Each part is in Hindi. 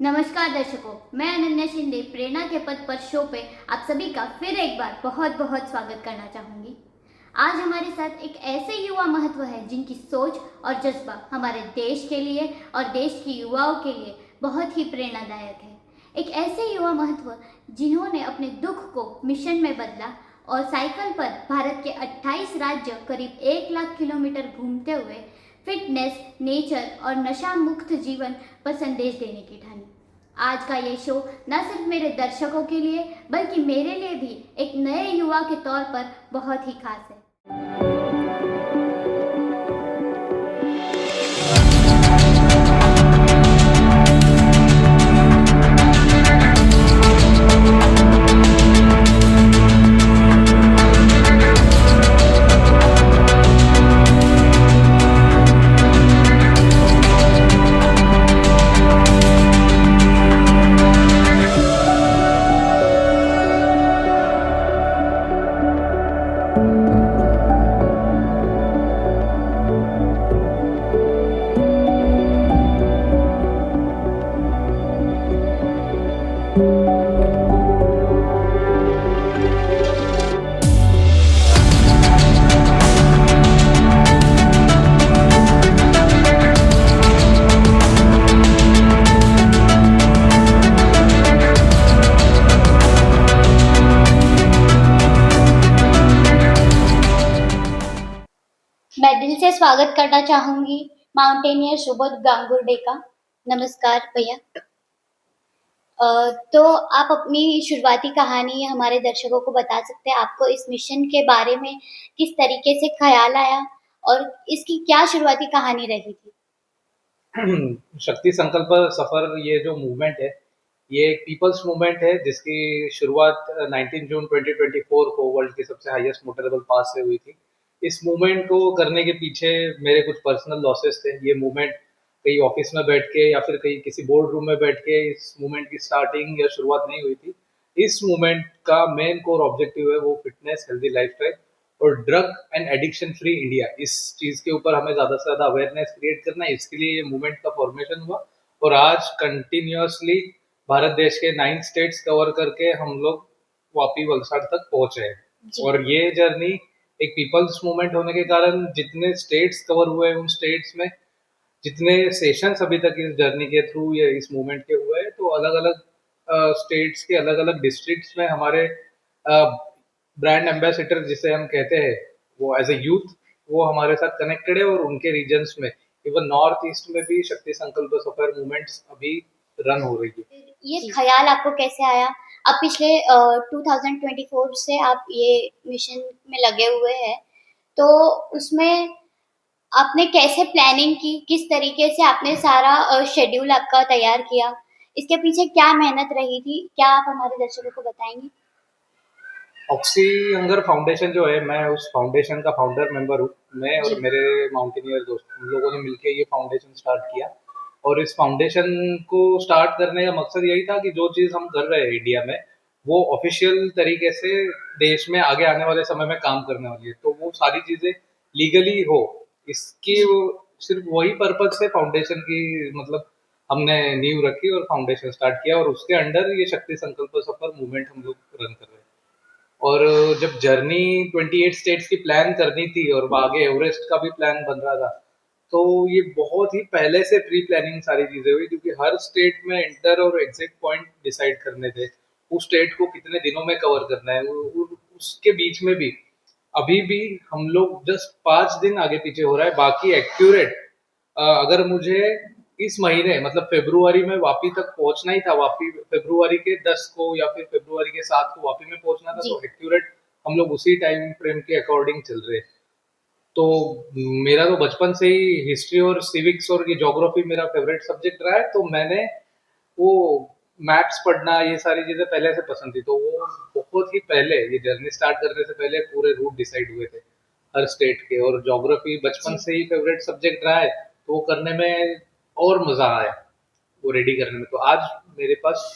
नमस्कार दर्शकों, मैं अनन्या शिंदे प्रेरणा के पद पर शो पे आप सभी का फिर एक बार बहुत बहुत स्वागत करना चाहूँगी। आज हमारे साथ एक ऐसे युवा महत्व है जिनकी सोच और जज्बा हमारे देश के लिए और देश की युवाओं के लिए बहुत ही प्रेरणादायक है। एक ऐसे युवा महत्व जिन्होंने अपने दुख को मिशन में बदला और साइकिल पर भारत के 28 राज्य करीब 1 लाख किलोमीटर घूमते हुए फिटनेस, नेचर और नशा मुक्त जीवन पर संदेश देने की ठानी। आज का ये शो न सिर्फ मेरे दर्शकों के लिए बल्कि मेरे लिए भी एक नए युवा के तौर पर बहुत ही खास है। मैं दिल से स्वागत करना चाहूंगी माउंटेनियर सुबोध गांगुर्डे का। नमस्कार भैया। तो आप अपनी शुरुआती कहानी हमारे दर्शकों को बता सकते हैं, आपको इस मिशन के बारे में किस तरीके से ख्याल आया और इसकी क्या शुरुआती कहानी रही थी? शक्ति संकल्प सफर ये जो मूवमेंट है, ये एक पीपल्स मूवमेंट है जिसकी शुरुआत 19 जून 2024 को वर्ल्ड के सबसे हाईएस्ट मोटरेबल पास से हुई थी। इस मूवमेंट को करने के पीछे मेरे कुछ पर्सनल लॉसेस थे। ये मूवमेंट कहीं ऑफिस में बैठ के या फिर कहीं किसी बोर्ड रूम में बैठ के इस मूवमेंट की स्टार्टिंग या शुरुआत नहीं हुई थी। इस मूवमेंट का मेन कोर ऑब्जेक्टिव है वो फिटनेस, हेल्दी लाइफस्टाइल और drug and addiction free India. इस चीज के ऊपर हमें ज्यादा से ज्यादा अवेयरनेस क्रिएट करना है, इसके लिए ये मूवमेंट का फॉर्मेशन हुआ। और आज कंटिन्यूअसली भारत देश के 9 स्टेट्स कवर करके हम लोग वापी वलसाड़ तक पहुंचे हैं। और ये जर्नी एक पीपल्स मूवमेंट होने के कारण जितने स्टेट्स कवर हुए उन स्टेट्स में जितने सेशंस अभी तक इस जर्नी के थ्रू या इस मूवमेंट के हुए हैं, तो अलग अलग स्टेट्स के अलग अलग डिस्ट्रिक्ट्स में हमारे ब्रांड एम्बेसडर जिसे हम कहते हैं, वो एज ए यूथ वो हमारे साथ कनेक्टेड है। और उनके रीजन्स में इवन नॉर्थ ईस्ट में भी शक्ति संकल्प सफर मूवमेंट्स अभी रन हो रही है। ये ख्याल आपको कैसे आया? अब पिछले 2024 से आप ये मिशन में लगे हुए हैं, तो उसमें आपने कैसे प्लानिंग की? किस तरीके से आपने सारा शेड्यूल आपका तैयार किया? इसके पीछे क्या मेहनत रही थी? क्या आप हमारे दर्शकों को बताएंगे? ऑक्सी हंगर फाउंडेशन जो है, मैं उस फाउंडेशन का फाउंडर मेंबर हूँ। मैं और मेरे माउंटेनियर दोस्त हम लोगों ने मिलकर ये फाउंडेशन स्टार्ट किया। और इस फाउंडेशन को स्टार्ट करने का मकसद यही था कि जो चीज़ हम कर रहे हैं इंडिया में, वो ऑफिशियल तरीके से देश में आगे आने वाले समय में काम करने वाली है, तो वो सारी चीज़ें लीगली हो, इसकी वो सिर्फ वही पर्पज से फाउंडेशन की मतलब हमने नींव रखी और फाउंडेशन स्टार्ट किया। और उसके अंडर ये शक्ति संकल्प सफर मूवमेंट हम लोग रन कर रहे हैं। और जब जर्नी 28 स्टेट्स की प्लान करनी थी और आगे एवरेस्ट का भी प्लान बन रहा था, तो ये बहुत ही पहले से प्री प्लानिंग सारी चीजें हुई, क्योंकि हर स्टेट में इंटर और एग्जिट पॉइंट डिसाइड करने थे। उस स्टेट को कितने दिनों में कवर करना है, उसके बीच में भी अभी भी हम लोग जस्ट 5 दिन आगे पीछे हो रहा है। बाकी एक्यूरेट अगर मुझे इस महीने मतलब फेब्रुवरी में वापी तक पहुंचना ही था, वापी फेब्रुवरी के 10 को या फिर फेब्रुवरी के 7 को वापी में पहुंचना था, तो एक्यूरेट हम लोग उसी टाइम फ्रेम के अकॉर्डिंग चल रहे हैं। तो मेरा तो बचपन से ही हिस्ट्री और सिविक्स और ये ज्योग्राफी मेरा फेवरेट सब्जेक्ट रहा है, तो मैंने वो मैप्स पढ़ना ये सारी चीजें पहले से पसंद थी। तो वो बहुत ही पहले ये जर्नी स्टार्ट करने से पहले पूरे रूट डिसाइड हुए थे हर स्टेट के। और ज्योग्राफी बचपन से ही फेवरेट सब्जेक्ट रहा है, तो वो करने में और मजा आया वो रेडी करने में। तो आज मेरे पास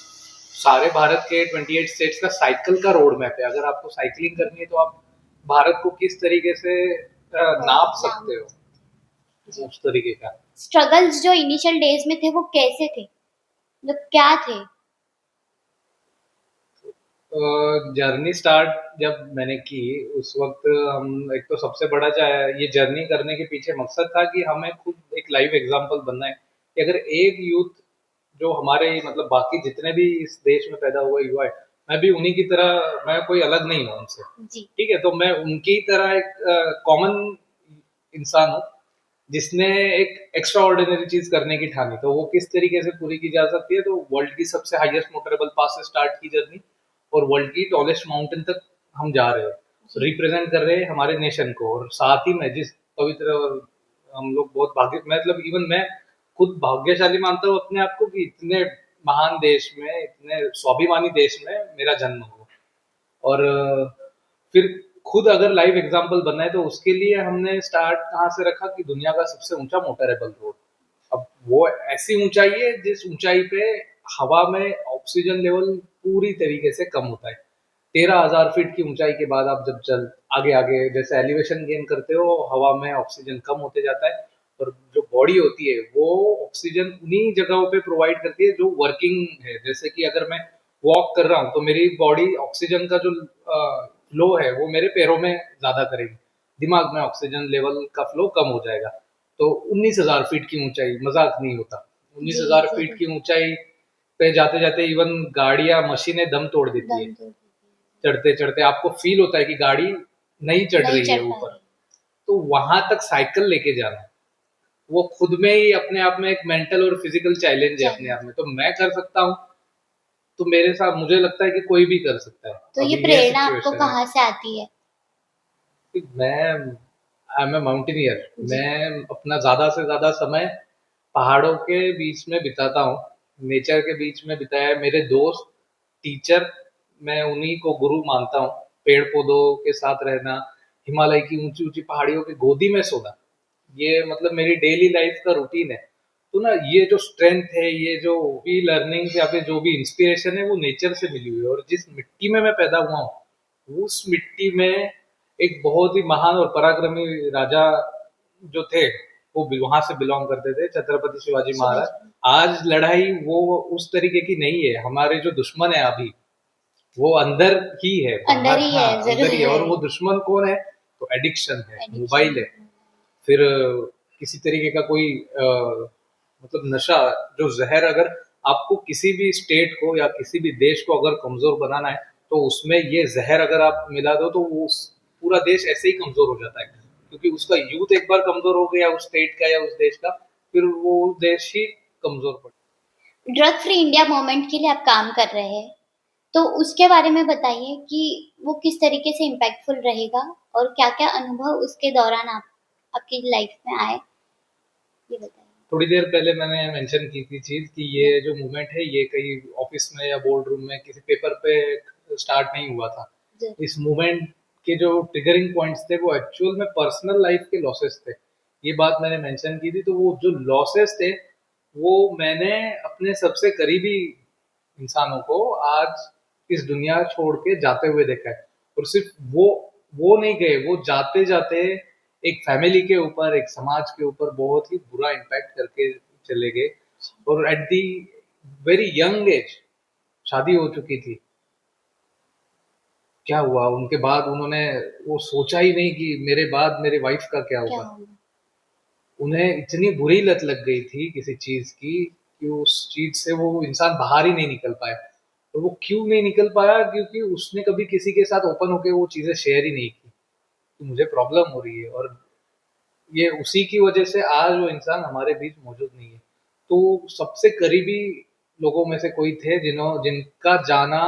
सारे भारत के 28 स्टेट्स का साइकिल का रोड मैप है। अगर आपको साइकिलिंग करनी है तो आप भारत को किस तरीके से नाप सकते हो, उस तरीके का। स्ट्रगल्स जो इनिशियल डेज में थे वो कैसे थे? मतलब क्या थे? जर्नी स्टार्ट जब मैंने की उस वक्त हम एक तो सबसे बड़ा ये जर्नी करने के पीछे मकसद था कि हमें खुद एक लाइव एग्जांपल बनना है कि अगर एक यूथ जो हमारे मतलब बाकी जितने भी इस देश में पैदा हुआ युवा है, मैं भी उन्हीं की तरह, मैं कोई अलग नहीं हूँ उनसे। जी। ठीक है, तो मैं उनकी तरह एक कॉमन इंसान हूँ जिसने एक एक्स्ट्रा ऑर्डिनरी चीज करने की ठानी। तो वो किस तरीके से पूरी की जा सकती है, तो वर्ल्ड की सबसे हाईएस्ट मोटरेबल पास से स्टार्ट की जर्नी और वर्ल्ड की टॉलेस्ट माउंटेन तक हम जा रहे हैं, रिप्रेजेंट कर रहे हैं हमारे नेशन को। और साथ ही में जिस पवित्र और हम लोग बहुत भाग्य, मतलब इवन मैं खुद भाग्यशाली मानता हूँ अपने आप को कि इतने महान देश में, इतने स्वाभिमानी देश में मेरा जन्म हुआ। और फिर खुद अगर लाइव एग्जांपल बनना है तो उसके लिए हमने स्टार्ट कहाँ से रखा कि दुनिया का सबसे ऊंचा मोटरेबल रोड। अब वो ऐसी ऊंचाई है जिस ऊंचाई पे हवा में ऑक्सीजन लेवल पूरी तरीके से कम होता है। 13,000 फीट की ऊंचाई के बाद आप जब चल आगे आगे जैसे एलिवेशन गेन करते हो, हवा में ऑक्सीजन कम होते जाता है और जो बॉडी होती है वो ऑक्सीजन उन्हीं जगहों पे प्रोवाइड करती है जो वर्किंग है। जैसे कि अगर मैं वॉक कर रहा हूँ तो मेरी बॉडी ऑक्सीजन का जो फ्लो है वो मेरे पैरों में ज्यादा करेगी, दिमाग में ऑक्सीजन लेवल का फ्लो कम हो जाएगा। तो 19,000 फीट की ऊंचाई मजाक नहीं होता। उन्नीस जी, हजार फीट ज़रूर। की ऊंचाई पे जाते जाते इवन गाड़ियां मशीनें दम तोड़ देती है। दम तोड़ देती चढ़ते चढ़ते आपको फील होता है कि गाड़ी नहीं है। चढ़ नहीं रही है चढ़ पा ऊपर। रही। तो वहां तक साइकिल लेके जाना, वो खुद में ही अपने आप में एक मेंटल और फिजिकल चैलेंज है अपने चैलेंज। आप में। तो मैं कर सकता हूँ, तो मेरे साथ मुझे लगता है कि कोई भी कर सकता है। तो ये अभी ये प्रेरणा आपको सिचुएशन है कहाँ से आती है? कि मैं आई एम ए माउंटेनियर। जी। मैं अपना ज्यादा से ज्यादा समय पहाड़ों के बीच में बिताता हूँ, नेचर के बीच में बिताया है। मेरे दोस्त, टीचर, मैं उन्हीं को गुरु मानता हूँ। पेड़ पौधों के साथ रहना, हिमालय की ऊंची ऊंची पहाड़ियों की गोदी में सोना, ये मतलब मेरी डेली लाइफ का रूटीन है। तो ना ये जो स्ट्रेंथ है, ये जो भी लर्निंग या फिर जो भी इंस्पिरेशन है वो नेचर से मिली हुई है। और जिस मिट्टी में मैं पैदा हुआ हूँ उस मिट्टी में एक बहुत ही महान और पराक्रमी राजा जो थे वो वहां से बिलोंग करते थे, छत्रपति शिवाजी महाराज। शिवाजी। आज लड़ाई वो उस तरीके की नहीं है। हमारे जो दुश्मन है अभी वो अंदर ही है, अंदर बाहर ही हाँ है, अंदर ज़रूर ही है। है। और वो दुश्मन कौन है? तो एडिक्शन है, एडिक्शन। मोबाइल है, फिर किसी तरीके का कोई मतलब नशा, जो जहर अगर आपको किसी भी स्टेट को या किसी भी देश को अगर कमजोर बनाना है तो उसमें ये जहर अगर आप मिला दो तो वो पूरा देश ऐसे ही कमजोर हो जाता है। क्योंकि उसका यूथ एक बार कमजोर हो गया उस स्टेट का या उस देश का, फिर वो देश ही कमजोर पड़। ड्रग फ्री इंडिया मूवमेंट के लिए आप काम कर रहे हैं, तो उसके बारे में बताइए कि वो किस तरीके से इम्पैक्टफुल रहेगा और क्या-क्या अनुभव उसके दौरान आप आपकी लाइफ में आए, ये बताइए? थोड़ी देर पहले मैंने मेंशन की थी चीज कि जी। ये जो मूवमेंट है ये कहीं ऑफिस में या बोर्ड रूम में किसी पेपर पे स्टार्ट नहीं हुआ था। जी। इस मूवमेंट के जो ट्रिगरिंग पॉइंट्स थे वो एक्चुअल में पर्सनल लाइफ के लॉसेस थे। ये बात मैंने मेंशन की थी। तो वो जो लॉसेस थे वो मैंने अपने सबसे करीबी इंसानों को आज इस दुनिया छोड़ के जाते हुए देखा है। और सिर्फ वो नहीं गए, वो जाते जाते एक फैमिली के ऊपर, एक समाज के ऊपर बहुत ही बुरा इम्पैक्ट करके चले गए। और at the very young age शादी हो चुकी थी। क्या हुआ उनके बाद? उन्होंने वो सोचा ही नहीं कि मेरे बाद मेरे वाइफ का क्या क्या होगा। होगा? उन्हें इतनी बुरी लत लग गई थी किसी चीज की कि उस चीज से वो इंसान बाहर ही नहीं निकल पाया। और वो क्यों नहीं निकल पाया? क्योंकि उसने कभी किसी के साथ ओपन होकर वो चीजें शेयर ही नहीं की कि मुझे प्रॉब्लम हो रही है। और ये उसी की वजह से आज वो इंसान हमारे बीच मौजूद नहीं है। तो सबसे करीबी लोगों में से कोई थे जिनका जाना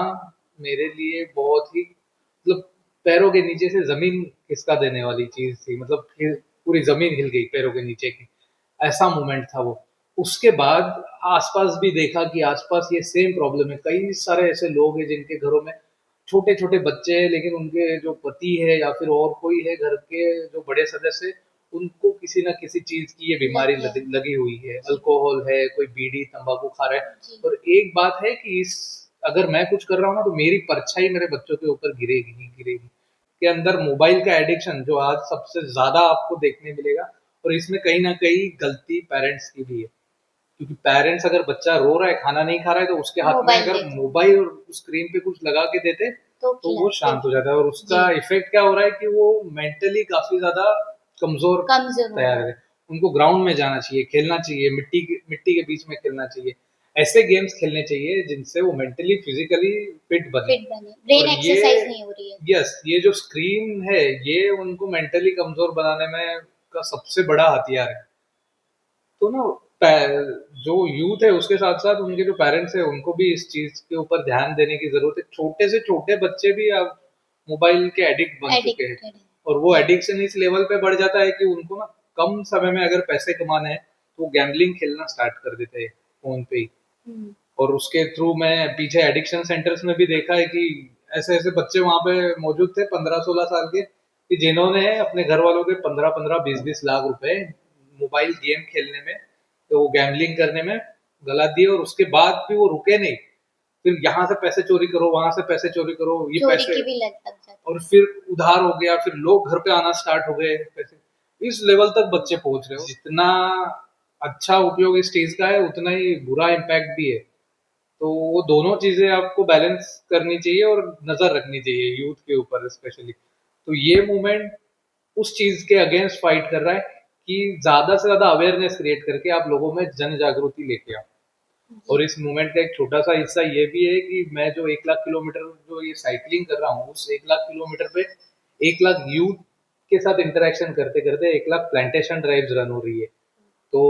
मेरे लिए बहुत ही मतलब पैरों के नीचे से जमीन खिसका देने वाली चीज थी। मतलब पूरी जमीन हिल गई पैरों के नीचे की, ऐसा मोमेंट था वो। उसके बाद आसपास भी देखा कि आसपास ये सेम प्रॉब्लम है। कई सारे ऐसे लोग हैं जिनके घरों में छोटे छोटे बच्चे हैं लेकिन उनके जो पति है या फिर और कोई है घर के जो बड़े सदस्य, उनको किसी ना किसी चीज की ये बीमारी लग गया। लगी हुई है। जी। अल्कोहल है, कोई बीड़ी तंबाकू खा रहा है। जी। और एक बात है कि इस अगर मैं कुछ कर रहा हूँ ना तो मेरी परछाई मेरे बच्चों के ऊपर गिरेगी ही गिरेगी। के अंदर मोबाइल का एडिक्शन जो आज सबसे ज्यादा आपको देखने मिलेगा, और इसमें कहीं ना कहीं गलती पेरेंट्स की भी है। क्योंकि पेरेंट्स अगर बच्चा रो रहा है, खाना नहीं खा रहा है, तो उसके हाथ में मोबाइल अगर देते मोबाइल और स्क्रीन पे कुछ लगा के देते तो तो वो शांत हो जाता है। और उसका जी इफेक्ट क्या हो रहा है कि वो मेंटली काफी ज्यादा कमजोर कमजोर हो तैयार रहा है। उनको ग्राउंड में जाना चाहिए, खेलना चाहिए, मिट्टी के बीच में खेलना चाहिए, ऐसे गेम्स खेलने चाहिए जिनसे वो मेंटली फिजिकली फिट बने। फिट बने, ब्रेन और एक्सरसाइज नहीं हो रही है। यस, ये जो स्क्रीन है ये उनको मेंटली कमजोर बनाने में का सबसे बड़ा हथियार है। तो ना जो यूथ है उसके साथ साथ उनके जो पेरेंट्स है उनको भी इस चीज के ऊपर ध्यान देने की जरूरत है। छोटे से छोटे बच्चे भी अब मोबाइल के एडिक्ट बन चुके हैं। एडिक्टेड है और वो जी। एडिक्शन इस लेवल पे बढ़ जाता है कि उनको ना कम समय में अगर पैसे कमाने हैं तो वो गैम्बलिंग खेलना स्टार्ट कर देते हैं फोन पे ही। हम्म, और उसके थ्रू मैं पीछे एडिक्शन सेंटर्स में भी देखा है कि ऐसे ऐसे बच्चे वहां पे मौजूद थे 15-16 साल के, कि जिन्होंने अपने घर वालों के 15-15 20-20 लाख रुपए मोबाइल गेम खेलने में, तो वो गैम्बलिंग करने में गला दिए। और उसके बाद भी वो रुके नहीं, फिर यहाँ से पैसे चोरी करो, वहां से पैसे चोरी करो, ये चोरी पैसे। की भी लत लग जाती और फिर उधार हो गया, फिर लोग घर पे आना स्टार्ट हो गए पैसे। इस लेवल तक बच्चे पहुंच रहे हो। जितना अच्छा उपयोग इस चीज का है उतना ही बुरा इम्पैक्ट भी है। तो वो दोनों चीजें आपको बैलेंस करनी चाहिए और नजर रखनी चाहिए यूथ के ऊपर स्पेशली। तो ये मूवमेंट उस चीज के अगेंस्ट फाइट कर रहा है कि ज्यादा से ज्यादा अवेयरनेस क्रिएट करके आप लोगों में जन जागृति लेके आओ। है और जी। इस मूवमेंट का एक छोटा सा हिस्सा ये भी है कि मैं जो 1 लाख किलोमीटर जो ये साइकिलिंग कर रहा हूँ, उस 1 लाख किलोमीटर पे 1 लाख यूथ के साथ इंटरेक्शन करते करते 1 लाख प्लांटेशन ड्राइव्स रन हो रही है। तो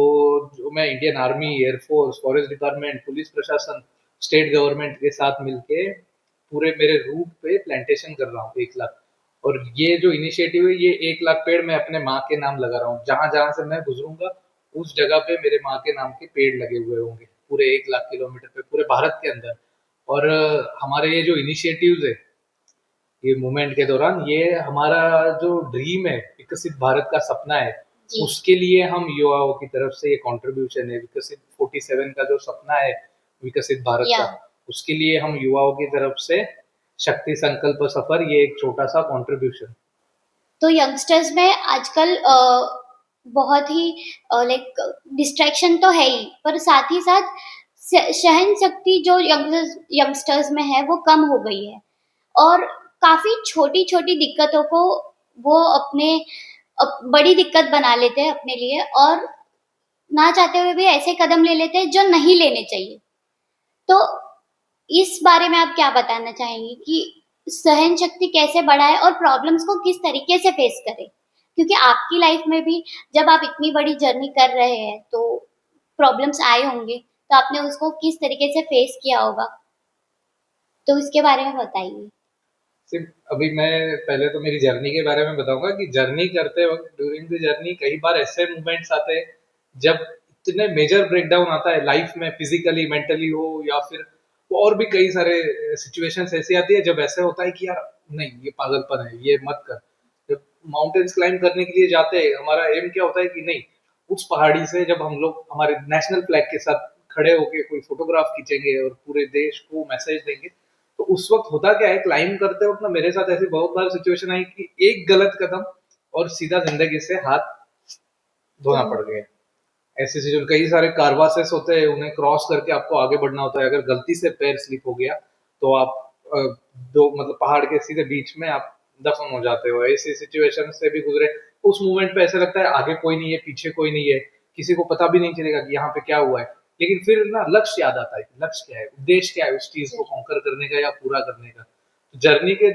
जो मैं Indian army, air force, forest department, police प्रशासन, स्टेट गवर्नमेंट के साथ मिलके पूरे मेरे रूट पे प्लांटेशन कर रहा हूँ 1 लाख। और ये जो इनिशिएटिव है, ये 1 लाख पेड़ मैं अपने माँ के नाम लगा रहा हूँ। जहां जहां से मैं गुजरूंगा उस जगह पे मेरे माँ के नाम के पेड़ लगे हुए होंगे पूरे 1 लाख किलोमीटर पे, पूरे भारत के अंदर। और हमारे ये जो इनिशिएटिव्स है ये मूवमेंट के दौरान, ये हमारा जो ड्रीम है, विकसित भारत का सपना है, जी उसके लिए हम युवाओं की तरफ से ये कंट्रीब्यूशन है। विकसित 47 का जो सपना है विकसित भारत या का, उसके लिए हम युवाओं की तरफ से शक्ति संकल्प सफर, ये एक छोटा सा कंट्रीब्यूशन। तो यंगस्टर्स में आजकल बहुत ही लाइक डिस्ट्रैक्शन तो है ही, पर साथ ही साथ सहन शक्ति जो यंगस्टर्स में है वो कम हो गई है। और काफी छोटी छोटी दिक्कतों को वो अपने बड़ी दिक्कत बना लेते हैं अपने लिए, और ना चाहते हुए भी ऐसे कदम ले लेते हैं जो नहीं लेने चाहिए। तो इस बारे में आप क्या बताना चाहेंगे कि सहन शक्ति कैसे बढ़ाए और प्रॉब्लम्स को किस तरीके से फेस करें? क्योंकि आपकी लाइफ में भी जब आप इतनी बड़ी जर्नी कर रहे हैं तो प्रॉब्लम्स आए होंगे, तो आपने उसको किस तरीके से फेस किया होगा, तो इसके बारे में बताइए। सिर्फ अभी मैं पहले तो मेरी जर्नी के बारे में बताऊंगा कि जर्नी करते वक्त ड्यूरिंग द जर्नी कई बार ऐसे मूवमेंट्स आते हैं जब इतने मेजर ब्रेकडाउन आता है लाइफ में, फिजिकली मेंटली हो या फिर और भी कई सारे सिचुएशंस ऐसी आती है जब ऐसे होता है कि यार नहीं, ये पागलपन है, ये मत कर। जब माउंटेन्स क्लाइंब करने के लिए जाते हैं, हमारा एम क्या होता है कि नहीं, उस पहाड़ी से जब हम लोग हमारे नेशनल फ्लैग के साथ खड़े होके कोई फोटोग्राफ खींचेंगे और पूरे देश को मैसेज देंगे। तो उस वक्त होता क्या है, क्लाइंब करते वक्त ना मेरे साथ ऐसी बहुत बार सिचुएशन आई कि एक गलत कदम और सीधा जिंदगी से हाथ धोना तो पड़ गया। ऐसी सिचुएशन, कई सारे कार्वासेस होते हैं, उन्हें क्रॉस करके आपको आगे बढ़ना होता है। अगर गलती से पैर स्लिप हो गया तो आप दो मतलब पहाड़ के सीधे बीच में आप दफन हो जाते हो। ऐसी सिचुएशन से भी गुजरे। उस मोमेंट पे ऐसा लगता है आगे कोई नहीं है, पीछे कोई नहीं है, किसी को पता भी नहीं चलेगा कि यहाँ पे क्या हुआ है। लेकिन फिर ना लक्ष्य याद आता है कि लक्ष्य क्या है, उद्देश्य क्या है उस चीज को कॉन्कर करने का या पूरा करने का। जर्नी के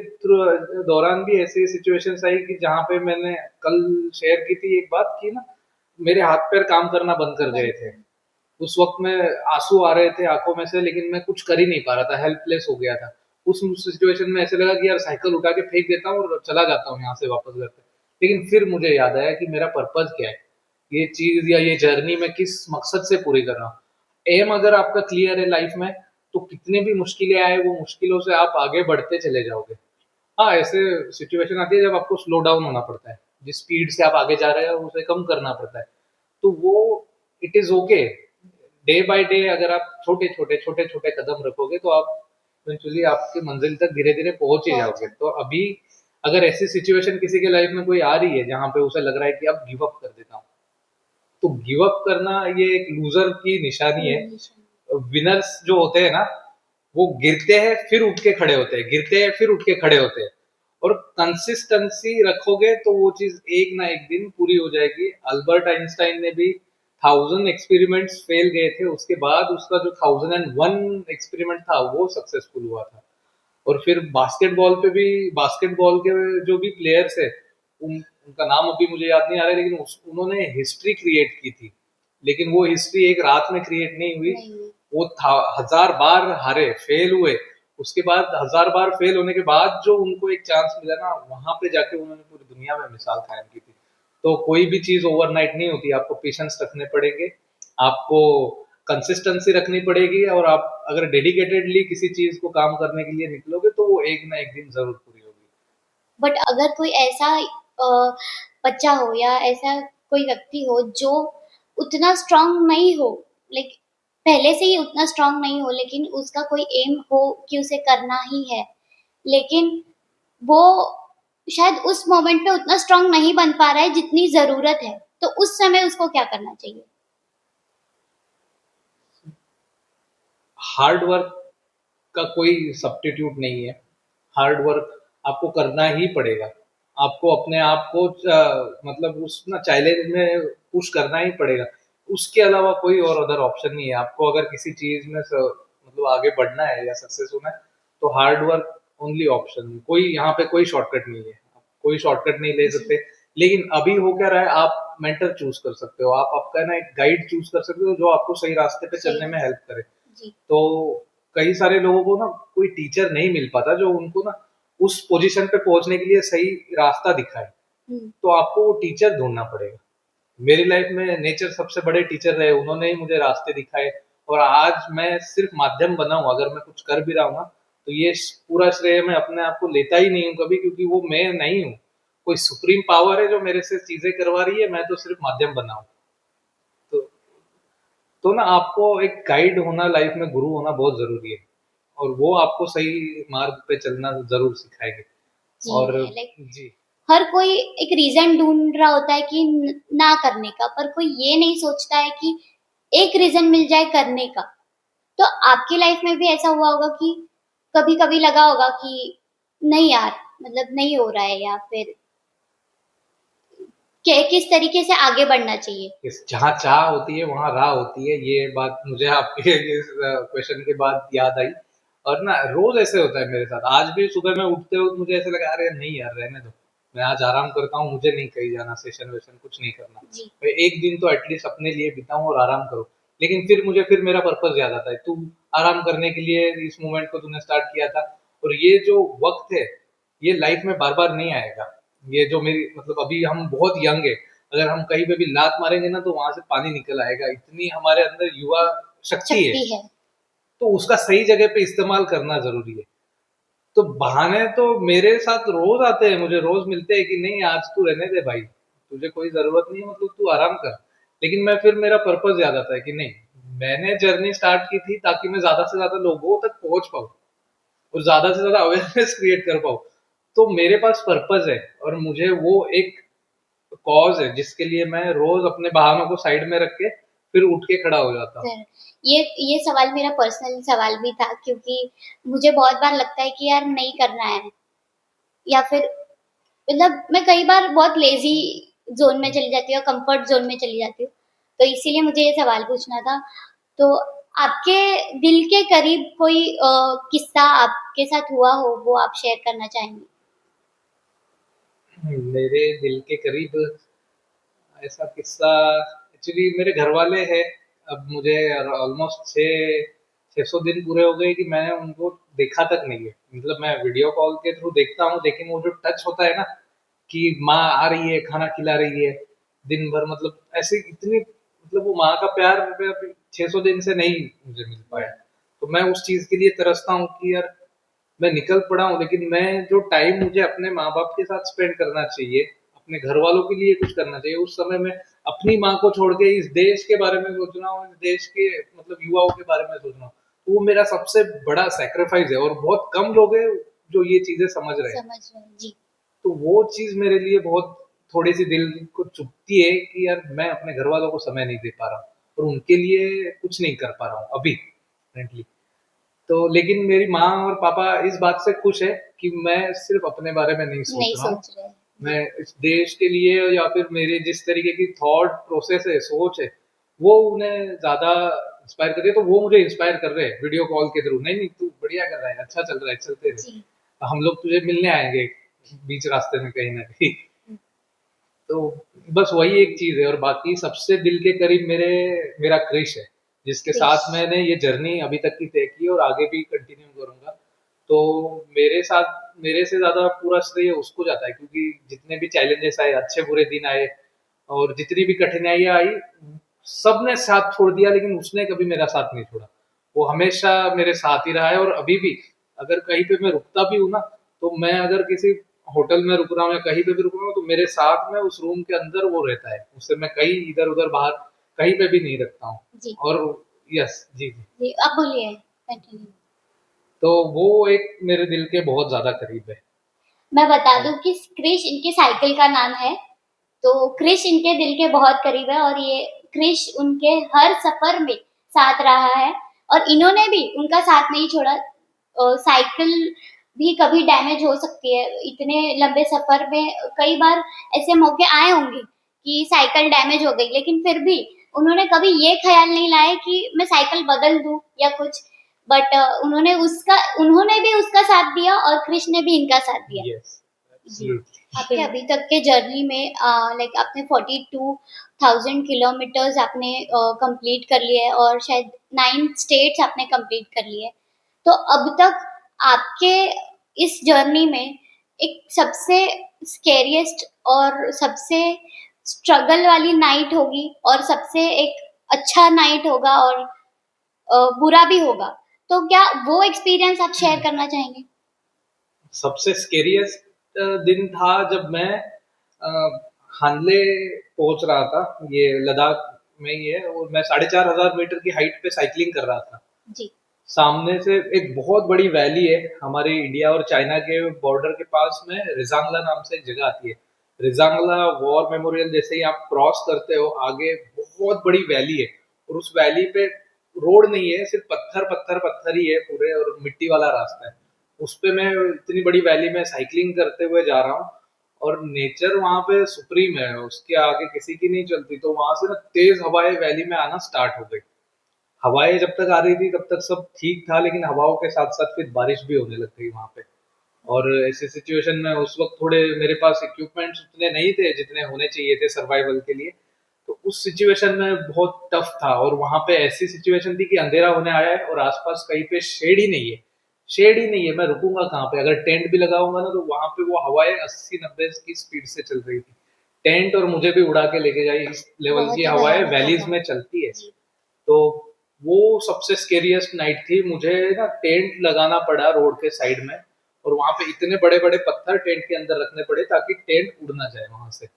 दौरान भी ऐसी सिचुएशंस आई कि जहाँ पे मैंने कल शेयर की थी एक बात की ना, मेरे हाथ पैर काम करना बंद कर गए थे। उस वक्त में आंसू आ रहे थे आंखों में से, लेकिन मैं कुछ कर ही नहीं पा रहा था, हेल्पलेस हो गया था। उस सिचुएशन में ऐसे लगा कि यार साइकिल उठा के फेंक देता हूँ और चला जाता हूँ यहाँ से वापस घर पे। लेकिन फिर मुझे याद आया कि मेरा पर्पज क्या है, ये चीज या ये जर्नी मैं किस मकसद से पूरी कर रहा हूँ। एम अगर आपका क्लियर है लाइफ में, तो कितनी भी मुश्किलें आए वो मुश्किलों से आप आगे बढ़ते चले जाओगे। हाँ, ऐसे सिचुएशन आती है जब आपको स्लो डाउन होना पड़ता है, जिस स्पीड से आप आगे जा रहे हो उसे कम करना पड़ता है। तो वो it is okay. Day by day अगर आप छोटे छोटे कदम रखोगे तो आप इवेंचुअली आपकी मंजिल तक धीरे धीरे पहुंच ही बहुत जाओगे। तो अभी अगर ऐसी सिचुएशन किसी के लाइफ में कोई आ रही है जहां पे उसे लग रहा है कि अब गिव अप कर देता हूँ, तो गिव अप करना ये एक लूजर की निशानी है। विनर्स जो होते हैं ना, वो गिरते हैं फिर उठ के खड़े होते हैं, गिरते हैं फिर उठ के खड़े होते हैं, और कंसिस्टेंसी रखोगे तो वो चीज एक ना एक दिन पूरी हो जाएगी। अल्बर्ट आइंस्टाइन ने भी 1000 एक्सपेरिमेंट्स फेल गए थे, उसके बाद उसका जो 1001 एक्सपेरिमेंट था वो सक्सेसफुल हुआ था। और फिर बास्केटबॉल पे भी, बास्केटबॉल के जो भी प्लेयर्स है, उनका नाम अभी मुझे याद नहीं आ रहा है, लेकिन उन्होंने हिस्ट्री क्रिएट की थी। लेकिन वो हिस्ट्री एक रात में क्रिएट नहीं हुई, वो था 1000 बार हारे, फेल हुए, उसके बाद 1000 बार फेल होने के बाद जो उनको एक चांस मिला ना, वहां पे जाके उन्होंने पूरी दुनिया में मिसाल कायम की थी। तो कोई भी चीज ओवरनाइट नहीं होती, आपको पेशेंस रखने पड़ेंगे, आपको कंसिस्टेंसी रखनी पड़ेगी, और आप अगर डेडिकेटेडली किसी चीज को काम करने के लिए निकलोगे तो वो एक ना एक दिन जरूर पूरी होगी। बट अगर कोई ऐसा बच्चा हो या ऐसा कोई व्यक्ति हो जो उतना स्ट्रांग नहीं हो, लाइक पहले से ही उतना स्ट्रांग नहीं हो, लेकिन उसका कोई एम हो कि उसे करना ही है, लेकिन वो शायद उस मोमेंट पे उतना स्ट्रांग नहीं बन पा रहा है जितनी जरूरत है, तो उस समय उसको क्या करना चाहिए? हार्ड वर्क का कोई सब्स्टिट्यूट नहीं है। हार्ड वर्क आपको करना ही पड़ेगा, आपको अपने आप को मतलब उस ना चैलेंज में पुश करना ही पड़ेगा। उसके अलावा कोई और अदर ऑप्शन नहीं है। आपको अगर किसी चीज में मतलब आगे बढ़ना है या सक्सेस होना है, तो हार्ड वर्क ओनली ऑप्शन। कोई यहाँ पे कोई शॉर्टकट नहीं है, कोई शॉर्टकट नहीं ले सकते। लेकिन अभी हो क्या रहा है, आप मेंटर चूज कर सकते हो, आप आपका ना एक गाइड चूज कर सकते हो जो आपको सही रास्ते पे चलने में हेल्प करे। तो कई सारे लोगों को ना कोई टीचर नहीं मिल पाता जो उनको ना उस पोजीशन पे पहुंचने के लिए सही रास्ता दिखाए, तो आपको वो टीचर ढूंढना पड़ेगा। मेरी लाइफ में नेचर सबसे बड़े टीचर रहे, उन्होंने ही मुझे रास्ते दिखाए, और आज मैं सिर्फ माध्यम बना हूँ। अगर मैं कुछ कर भी रहा हूँ ना, तो ये पूरा श्रेय मैं अपने आप को लेता ही नहीं हूँ कभी, क्योंकि वो मैं नहीं हूँ। कोई सुप्रीम पावर है जो मेरे से चीजें करवा रही है, मैं तो सिर्फ माध्यम बना हूँ। तो तो ना आपको एक गाइड होना, लाइफ में गुरु होना बहुत जरूरी है, और वो आपको सही मार्ग पे चलना जरूर सिखाएंगे। और लाइक जी, हर कोई एक रीजन ढूंढ रहा होता है कि ना करने का, पर कोई ये नहीं सोचता है कि एक रीजन मिल जाए करने का। तो आपकी लाइफ में भी ऐसा हुआ होगा कि कभी कभी लगा होगा कि नहीं यार, मतलब नहीं हो रहा है, या फिर किस तरीके से आगे बढ़ना चाहिए? जहाँ चाह होती है वहां राह होती है, ये बात मुझे आपके इस क्वेश्चन के बाद याद आई। और ना रोज ऐसे होता है मेरे साथ। आज भी सुबह में उठते वक्त मुझे ऐसे लगा, अरे नहीं यार रहने दो, मैं आज आराम करता हूँ, मुझे नहीं कहीं जाना, सेशन वेशन कुछ नहीं करना, मैं एक दिन तो एटलीस्ट अपने लिए बिताऊं और आराम करो। लेकिन फिर मेरा पर्पस याद आता है, तू आराम करने के लिए इस मोमेंट को तूने स्टार्ट किया था, और ये जो वक्त है ये लाइफ में बार बार नहीं आएगा। ये जो मेरी मतलब अभी हम बहुत यंग है, अगर हम कहीं पे भी लात मारेंगे ना तो वहां से पानी निकल आएगा, इतनी हमारे अंदर युवा शक्ति है। तो उसका सही जगह पे इस्तेमाल करना जरूरी है। तो बहाने तो मेरे साथ रोज आते हैं, मुझे रोज मिलते हैं कि नहीं आज तू रहने दे भाई, तुझे कोई जरूरत नहीं है, मतलब तू आराम कर। लेकिन मैं फिर मेरा पर्पस याद आता है कि नहीं, मैंने जर्नी स्टार्ट की थी ताकि मैं ज्यादा से ज्यादा लोगों तक पहुंच पाऊँ और ज्यादा से ज्यादा अवेयरनेस क्रिएट कर पाऊँ। तो मेरे पास पर्पस है, और मुझे वो एक कॉज है जिसके लिए मैं रोज अपने बहानों को साइड में रख के फिर उठ के खड़ा हो जाता हूँ। ये सवाल मेरा पर्सनल सवाल भी था, क्योंकि मुझे बहुत बार लगता है कि यार नहीं करना है, या फिर मतलब मैं कई बार बहुत लेजी जोन में चली जाती हूँ, कंफर्ट जोन में चली जाती हूँ, तो इसीलिए मुझे ये सवाल पूछना था। तो आपके दिल के करीब कोई किस्सा आपके साथ हुआ हो, वो आप शेयर करना चाहेंगे? मेरे दिल के करीब ऐसा किस्सा, एक्चुअली मेरे घर वाले हैं, अब मुझे ऑलमोस्ट 600 दिन पूरे हो गए कि मैंने उनको देखा तक नहीं है। मतलब मैं वीडियो कॉल के थ्रू देखता हूँ, लेकिन वो जो टच होता है ना, कि माँ आ रही है, खाना खिला रही है दिन भर, मतलब ऐसे इतनी, मतलब वो माँ का प्यार मुझे अभी 600 दिन से नहीं मुझे मिल पाया। तो मैं उस चीज के लिए तरसता हूँ कि यार मैं निकल पड़ा हूँ, लेकिन मैं जो टाइम मुझे अपने माँ बाप के साथ स्पेंड करना चाहिए, अपने घर वालों के लिए कुछ करना चाहिए, उस समय में अपनी माँ को छोड़ के इस देश के बारे में सोच रहा हूँ, इस देश के मतलब युवाओं के बारे में सोच रहा हूँ। तो वो मेरा सबसे बड़ा सेक्रीफाइस है, और बहुत कम लोग हैं जो ये चीजें समझ रहे हैं। जी। तो वो चीज मेरे लिए बहुत थोड़ी सी दिल को चुभती है कि यार मैं अपने घर वालों को समय नहीं दे पा रहा हूँ और उनके लिए कुछ नहीं कर पा रहा हूँ अभी करंटली। तो लेकिन मेरी माँ और पापा इस बात से खुश है कि मैं सिर्फ अपने बारे में नहीं सोच नहीं रहा हूँ, सोच रहे। मैं इस देश के लिए या फिर मेरे जिस तरीके की थॉट प्रोसेस है, सोच है, वो उन्हें ज़्यादा इंस्पायर कर रही है, तो वो मुझे इंस्पायर कर रहे हैं वीडियो कॉल के थ्रू, नहीं, नहीं तू बढ़िया कर रहा है, अच्छा चल रहा है, चलते रहे। जी। हम लोग तुझे मिलने आएँगे बीच रास्ते में कहीं न कहीं। तो बस वही एक चीज़ है और बाकी सबसे दिल के करीब मेरा क्रिश है, जिसके क्रिश। साथ मैंने ये जर्नी अभी तक की तय की और आगे भी कंटिन्यू करूँगा। तो मेरे से ज़्यादा पूरा श्रेय उसको जाता है क्योंकि जितने भी चैलेंजेस आए, अच्छे-बुरे दिन आए और जितनी भी कठिनाइयाँ आई, सबने साथ छोड़ दिया लेकिन उसने कभी मेरा साथ नहीं छोड़ा। वो हमेशा मेरे साथ ही रहा है और अभी भी अगर कहीं पे मैं रुकता भी हूँ ना, तो मैं अगर किसी होटल में रुक रहा हूँ या कहीं पे भी रुक रहा हूँ, तो मेरे साथ में उस रूम के अंदर वो रहता है। उसे मैं कहीं इधर-उधर बाहर कहीं पे भी नहीं रखता हूँ। जी। और यस, जी, जी। जी, आप बोलिए, कंटिन्यू। तो वो एक मेरे दिल के बहुत ज़्यादा करीब है। मैं बता और दूँ कि क्रिश इनकी साइकिल का नाम है, तो क्रिश इनके दिल के बहुत करीब है और ये क्रिश उनके हर सफ़र में साथ रहा है और इन्होंने भी उनका साथ नहीं छोड़ा। साइकिल भी कभी डैमेज हो सकती है, इतने लंबे सफ़र में कई बार ऐसे मौके आए होंगे कि साइकिल डैमेज हो गई, लेकिन फिर भी उन्होंने कभी ये ख़्याल नहीं लाया कि मैं साइकिल बदल दूँ या कुछ। बट उन्होंने भी उसका साथ दिया और क्रिश ने भी इनका साथ दिया। यस, जी। एब्सोल्युटली। आपके अभी तक के जर्नी में लाइक आपने 42,000 किलोमीटर्स आपने कंप्लीट कर लिए हैं और शायद 9 स्टेट्स आपने कंप्लीट कर लिए हैं। तो अब तक आपके इस जर्नी में एक सबसे स्केरिएस्ट और सबसे स्ट्रगल वाली नाइट होगी और सबसे एक अच्छा नाइट होगा और बुरा भी होगा। तो क्या वो एक्सपीरियंस आप शेयर करना चाहेंगे? सबसे स्केरियस्ट दिन था जब मैं हानले पहुंच रहा था, ये लद्दाख में ही है, और मैं 4,500 मीटर की हाइट पे साइकिलिंग कर रहा था। जी। सामने से एक बहुत बड़ी वैली है, हमारे इंडिया और चाइना के बॉर्डर के पास में रिजांगला नाम से एक जगह आती है। रिजांगला वॉर मेमोरियल जैसे ही आप क्रॉस करते हो, आगे बहुत बड़ी वैली है और उस वैली पे रोड नहीं है, सिर्फ पत्थर पत्थर पत्थर ही है पूरे और मिट्टी वाला रास्ता है। उस पे मैं इतनी बड़ी वैली में साइकिलिंग करते हुए जा रहा हूँ और नेचर वहाँ पे सुप्रीम है, उसके आगे किसी की नहीं चलती। तो वहां से ना तेज हवाएं वैली में आना स्टार्ट हो गई। हवाएं जब तक आ रही थी तब तक सब ठीक था, लेकिन हवाओं के साथ साथ फिर बारिश भी होने लग गई वहां पे। और ऐसी सिचुएशन में उस वक्त थोड़े मेरे पास इक्विपमेंट्स उतने नहीं थे जितने होने चाहिए थे सर्वाइवल के लिए। तो उस सिचुएशन में बहुत टफ था और वहां पे ऐसी सिचुएशन थी कि अंधेरा होने आया है और आसपास कहीं पे शेड ही नहीं है। शेड ही नहीं है, मैं रुकूंगा कहाँ पे? अगर टेंट भी लगाऊंगा ना, तो वहां पे वो हवाएं 80-90 की स्पीड से चल रही थी। टेंट और मुझे भी उड़ा के लेके जाए, इस लेवल बहुत की ही हवाएं भयानक वैलीज होगा। में चलती है। जी। तो वो सबसे स्केरियस्ट नाइट थी। मुझे ना टेंट लगाना पड़ा रोड के साइड में और वहां पे इतने बड़े बड़े पत्थर टेंट के अंदर रखने पड़े ताकि टेंट उड़ ना जाए वहां से।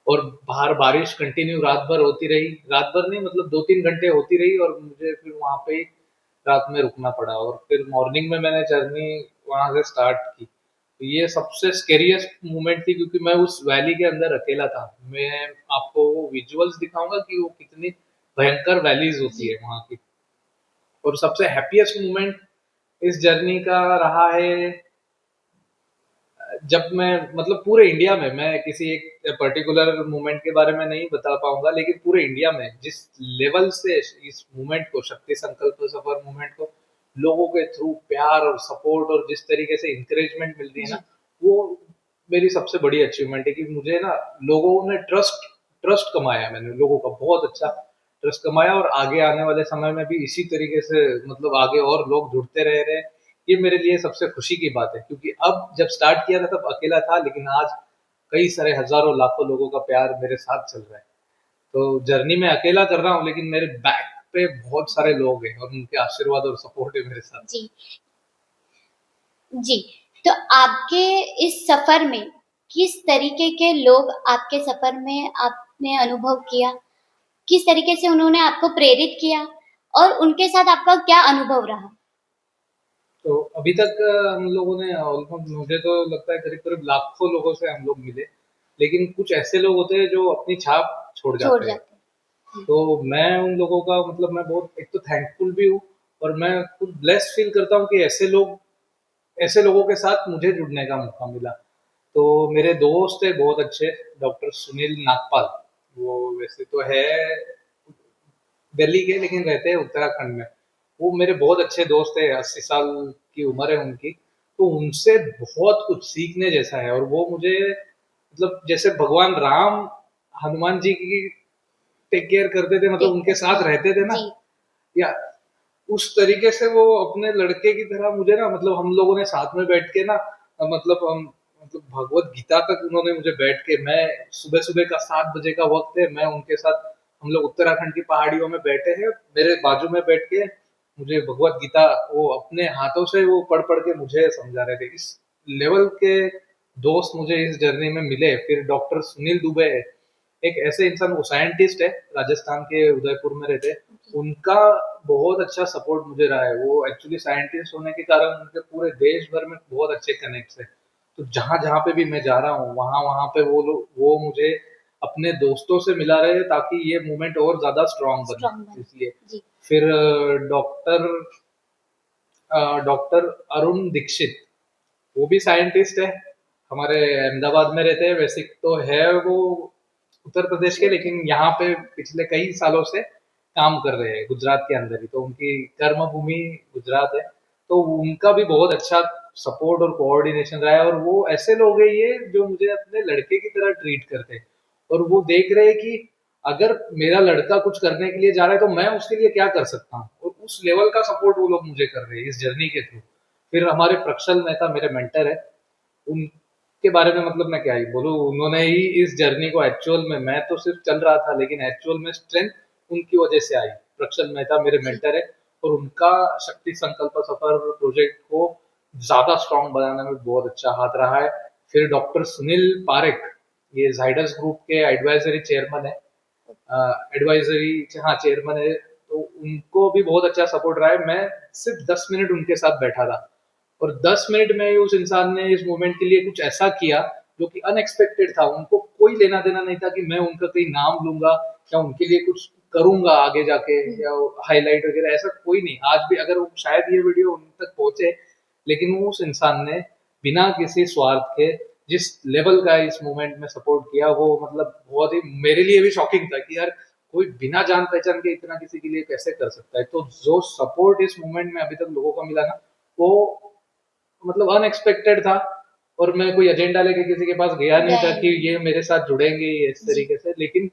और बाहर बारिश कंटिन्यू रात भर होती रही, रात भर नहीं मतलब 2-3 घंटे होती रही और मुझे फिर वहां पे ही रात में रुकना पड़ा और फिर मॉर्निंग में मैंने जर्नी वहां से स्टार्ट की। तो ये सबसे स्केरियस्ट मोमेंट थी क्योंकि मैं उस वैली के अंदर अकेला था। मैं आपको वो विजुअल्स दिखाऊंगा कि वो कितनी भयंकर वैलीज होती जी। है वहां की। और सबसे हैप्पीएस्ट मोमेंट इस जर्नी का रहा है जब मैं मतलब पूरे इंडिया में, मैं किसी एक पर्टिकुलर मोमेंट के बारे में नहीं बता पाऊंगा, लेकिन पूरे इंडिया में जिस लेवल से इस मूवमेंट को, शक्ति संकल्प सफर मूवमेंट को लोगों के थ्रू प्यार और सपोर्ट और जिस तरीके से इंकरेजमेंट मिलती है ना, जी। वो मेरी सबसे बड़ी अचीवमेंट है कि मुझे ना लोगों ने ट्रस्ट ट्रस्ट कमाया, मैंने लोगों का बहुत अच्छा ट्रस्ट कमाया और आगे आने वाले समय में भी इसी तरीके से मतलब आगे और लोग जुड़ते रह रहे हैं। ये मेरे लिए सबसे खुशी की बात है क्योंकि अब जब स्टार्ट किया था तब अकेला था, लेकिन आज कई सारे हजारों लाखों लोगों का प्यार मेरे साथ चल रहा है। तो जर्नी में अकेला कर रहा हूँ लेकिन मेरे बैक पे बहुत सारे लोग हैं और उनके आशीर्वाद और सपोर्ट है मेरे साथ। जी। जी। तो आपके इस सफ़र में किस तरीके के लोग आपके सफ़र में आपने अनुभव किया? किस तरीके से उन्होंने आपको प्रेरित किया और उनके साथ आपका क्या अनुभव रहा? तो अभी तक हम लोगों ने ऑलमोस्ट, मुझे तो लगता है करीब करीब लाखों लोगों से हम लोग मिले लेकिन कुछ ऐसे लोग होते हैं जो अपनी छाप छोड़ छोड़ जाते हैं। जाते हैं। तो मैं उन लोगों का मतलब मैं बहुत एक तो थैंकफुल भी हूँ और मैं खुद ब्लेस्ड फील करता हूँ कि ऐसे लोगों के साथ मुझे जुड़ने का मौका मिला। तो मेरे दोस्त है बहुत अच्छे, डॉक्टर सुनील नागपाल, वो वैसे तो है दिल्ली के लेकिन रहते हैं उत्तराखंड में। वो मेरे बहुत अच्छे दोस्त है, 80 साल की उम्र है उनकी। तो उनसे बहुत कुछ सीखने जैसा है और वो मुझे मतलब जैसे भगवान राम हनुमान जी की टेक केयर करते थे, मतलब टेक उनके साथ हाँ रहते थे ना, जी या उस तरीके से वो अपने लड़के की तरह मुझे ना, मतलब हम लोगों ने साथ में बैठ के ना मतलब हम मतलब भगवत गीता तक उन्होंने मुझे बैठ के, मैं सुबह सुबह का 7 बजे का वक्त है, मैं उनके साथ हम लोग उत्तराखंड की पहाड़ियों में बैठे हैं, मेरे बाजू में बैठ के मुझे भगवत गीता वो अपने हाथों से वो पढ़ पढ़ के मुझे समझा रहे थे। इस लेवल के दोस्त मुझे इस जर्नी में मिले। फिर डॉक्टर सुनील दुबे है, एक ऐसे इंसान, वो साइंटिस्ट है, राजस्थान के उदयपुर में रहते हैं। उनका बहुत अच्छा सपोर्ट मुझे रहा है। वो एक्चुअली साइंटिस्ट होने के कारण उनके पूरे देश भर में बहुत अच्छे कनेक्ट्स है। तो जहाँ जहाँ पे भी मैं जा रहा हूँ वहाँ वहाँ पे वो लोग वो मुझे अपने दोस्तों से मिला रहे हैं ताकि ये मूवमेंट और ज्यादा स्ट्रांग स्ट्रॉन्ग बने, बने इसलिए। जी फिर डॉक्टर डॉक्टर अरुण दीक्षित, वो भी साइंटिस्ट है, हमारे अहमदाबाद में रहते हैं। वैसे तो है वो उत्तर प्रदेश के, ओके लेकिन यहाँ पे पिछले कई सालों से काम कर रहे हैं गुजरात के अंदर ही, तो उनकी कर्म भूमि गुजरात है। तो उनका भी बहुत अच्छा सपोर्ट और कोऑर्डिनेशन रहा है और वो ऐसे लोग हैं ये जो मुझे अपने लड़के की तरह ट्रीट करते हैं और वो देख रहे हैं कि अगर मेरा लड़का कुछ करने के लिए जा रहा है तो मैं उसके लिए क्या कर सकता हूँ, और उस लेवल का सपोर्ट वो लोग मुझे कर रहे हैं इस जर्नी के थ्रू। फिर हमारे प्रक्षल मेहता मेरे मेंटर है, उनके बारे में मतलब मैं क्या ही बोलूँ, उन्होंने ही इस जर्नी को एक्चुअल में, मैं तो सिर्फ चल रहा था लेकिन एक्चुअल में स्ट्रेंथ उनकी वजह से आई। प्रक्षल मेहता मेरे जी मेंटर है और उनका शक्ति संकल्प सफर प्रोजेक्ट को ज्यादा स्ट्रांग बनाने में बहुत अच्छा हाथ रहा है। फिर डॉक्टर सुनील पारेख, ये जाइडस ग्रुप के एडवाइजरी चेयरमैन है, एडवाइजरी हाँ चेयरमैन है। तो उनको भी बहुत अच्छा सपोर्ट रहा है। मैं सिर्फ 10 मिनट उनके साथ बैठा था और 10 मिनट में ही उस इंसान ने इस मूवमेंट के लिए कुछ ऐसा किया जो कि अनएक्सपेक्टेड था। उनको कोई लेना देना नहीं था कि मैं उनका कहीं नाम लूंगा या उनके लिए कुछ करूंगा आगे जाके या हाईलाइट वगैरह, ऐसा कोई नहीं। आज भी अगर वो शायद ये वीडियो उन तक पहुंचे, लेकिन वो उस इंसान ने बिना किसी स्वार्थ के जिस लेवल का इस मूवमेंट में सपोर्ट किया, वो मतलब बहुत ही मेरे लिए भी शॉकिंग था कि यार कोई बिना जान पहचान के इतना किसी के लिए कैसे कर सकता है। तो जो सपोर्ट इस मूवमेंट में अभी तक लोगों का मिला ना, वो मतलब अनएक्सपेक्टेड था। और मैं कोई एजेंडा लेके किसी के पास गया नहीं था गए कि नहीं ये मेरे साथ जुड़ेंगे इस जी तरीके से, लेकिन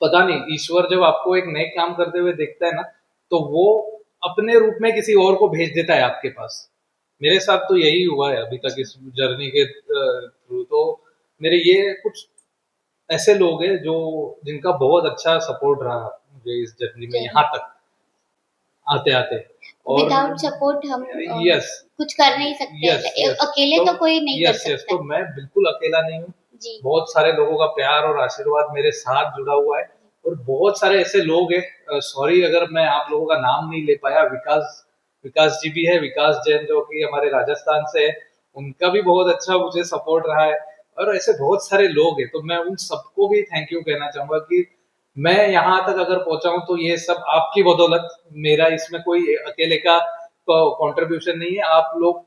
पता नहीं ईश्वर जब आपको एक नए काम करते हुए देखता है ना, तो वो अपने रूप में किसी और को भेज देता है आपके पास। मेरे साथ तो यही हुआ है अभी तक इस जर्नी के थ्रू। तो मेरे ये कुछ ऐसे लोग हैं जो जिनका बहुत अच्छा सपोर्ट रहा मुझे इस जर्नी में यहाँ जरूर तक आते आते। और विदाउट सपोर्ट हम यस कुछ कर नहीं सकते यस यस अकेले तो तो कोई नहीं कर यस यस सकता तो है मैं बिल्कुल अकेला नहीं हूँ। जी बहुत सारे लोगों का प्यार और आशीर्वाद मेरे साथ जुड़ा हुआ है और बहुत सारे ऐसे लोग हैं, सॉरी अगर मैं आप लोगों का नाम नहीं ले पाया। विकास विकास जी भी है, विकास जैन जो कि हमारे राजस्थान से है, उनका भी बहुत अच्छा मुझे सपोर्ट रहा है। और ऐसे बहुत सारे लोग हैं, तो मैं उन सबको भी थैंक यू कहना चाहूंगा कि मैं यहाँ तक अगर पहुंचा हूँ तो ये सब आपकी बदौलत। मेरा इसमें कोई अकेले का कंट्रीब्यूशन नहीं है, आप लोग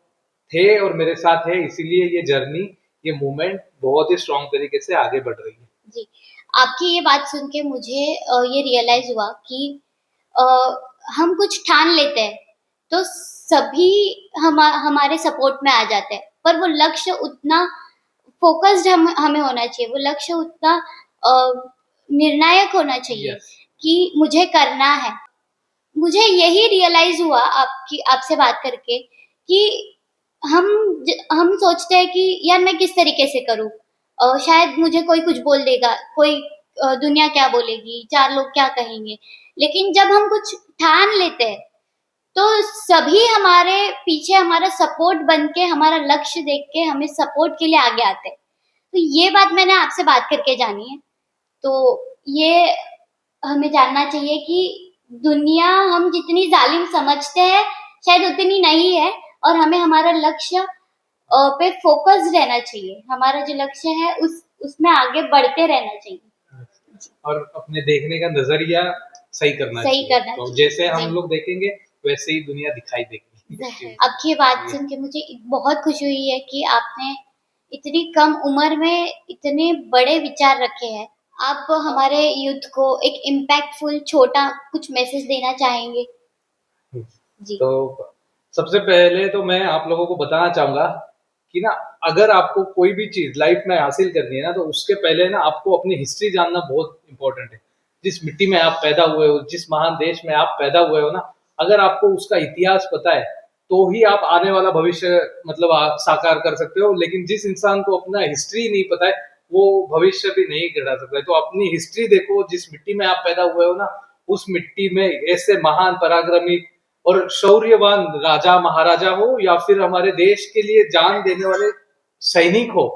थे और मेरे साथ है, इसीलिए ये जर्नी, ये मूवमेंट बहुत ही स्ट्रांग तरीके से आगे बढ़ रही है। जी आपकी ये बात सुन के मुझे ये रियलाइज हुआ कि अ, हम कुछ ठान लेते हैं तो सभी हमारे सपोर्ट में आ जाते हैं पर वो लक्ष्य उतना फोकस्ड हमें होना चाहिए वो लक्ष्य उतना अ, निर्णायक होना चाहिए यस कि मुझे करना है मुझे यही रियलाइज हुआ आपकी आपसे बात करके कि हम हम सोचते हैं कि यार मैं किस तरीके से करूं शायद मुझे कोई कुछ बोल देगा कोई दुनिया क्या बोलेगी चार लोग क्या कहेंगे लेकिन जब हम कुछ ठान लेते हैं तो सभी हमारे पीछे हमारा सपोर्ट बन के हमारा लक्ष्य देख के हमें सपोर्ट के लिए आगे आते हैं तो ये बात मैंने आपसे बात करके जानी है तो ये हमें जानना चाहिए कि दुनिया हम जितनी जालिम समझते हैं शायद उतनी नहीं है और हमें हमारा लक्ष्य पे फोकस रहना चाहिए हमारा जो लक्ष्य है उसमें आगे बढ़ते रहना चाहिए। और अपने देखने का नजरिया सही करना सही चाहिए। करना तो चाहिए। जैसे हम जी। लोग देखेंगे वैसे ही दुनिया दिखाई देगी। आपकी बात सुन के मुझे बहुत खुशी हुई है कि आपने इतनी कम उम्र में इतने बड़े विचार रखे हैं। आप हमारे यूथ को एक इम्पैक्टफुल छोटा कुछ मैसेज देना चाहेंगे? जी। तो सबसे पहले तो मैं आप लोगों को बताना चाहूंगा कि ना, अगर आपको कोई भी चीज लाइफ में हासिल करनी है ना, तो उसके पहले ना आपको अपनी हिस्ट्री जानना बहुत इंपॉर्टेंट है। जिस मिट्टी में आप पैदा हुए हो, जिस महान देश में आप पैदा हुए हो ना, अगर आपको उसका इतिहास पता है तो ही आप आने वाला भविष्य मतलब साकार कर सकते हो। लेकिन जिस इंसान को अपना हिस्ट्री नहीं पता है, वो भविष्य भी नहीं गढ़ा सकता है। तो अपनी हिस्ट्री देखो, जिस मिट्टी में आप पैदा हुए हो ना, उस मिट्टी में ऐसे महान पराक्रमी और शौर्यवान राजा महाराजा हो, या फिर हमारे देश के लिए जान देने वाले सैनिक हो,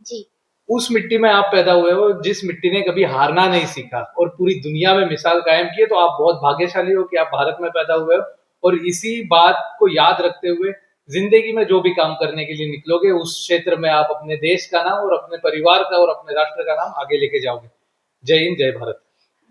जी। उस मिट्टी में आप पैदा हुए हो, जिस मिट्टी ने कभी हारना नहीं सीखा और पूरी दुनिया में मिसाल कायम की है। तो आप बहुत भाग्यशाली हो कि आप भारत में पैदा हुए हो। और इसी बात को याद रखते हुए जिंदगी में जो भी काम करने के लिए निकलोगे, उस क्षेत्र में आप अपने देश का नाम और अपने परिवार का और अपने राष्ट्र का नाम आगे लेके जाओगे। जय हिंद, जय भारत।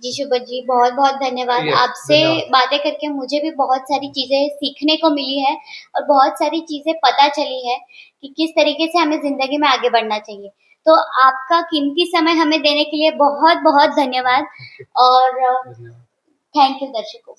जी शुभत जी, बहुत बहुत धन्यवाद। Yes, आपसे धन्यवाद। बातें करके मुझे भी बहुत सारी चीजें सीखने को मिली है और बहुत सारी चीजें पता चली है कि किस तरीके से हमें जिंदगी में आगे बढ़ना चाहिए। तो आपका कीमती समय हमें देने के लिए बहुत बहुत धन्यवाद। और धन्यवाद। थैंक यू दर्शकों।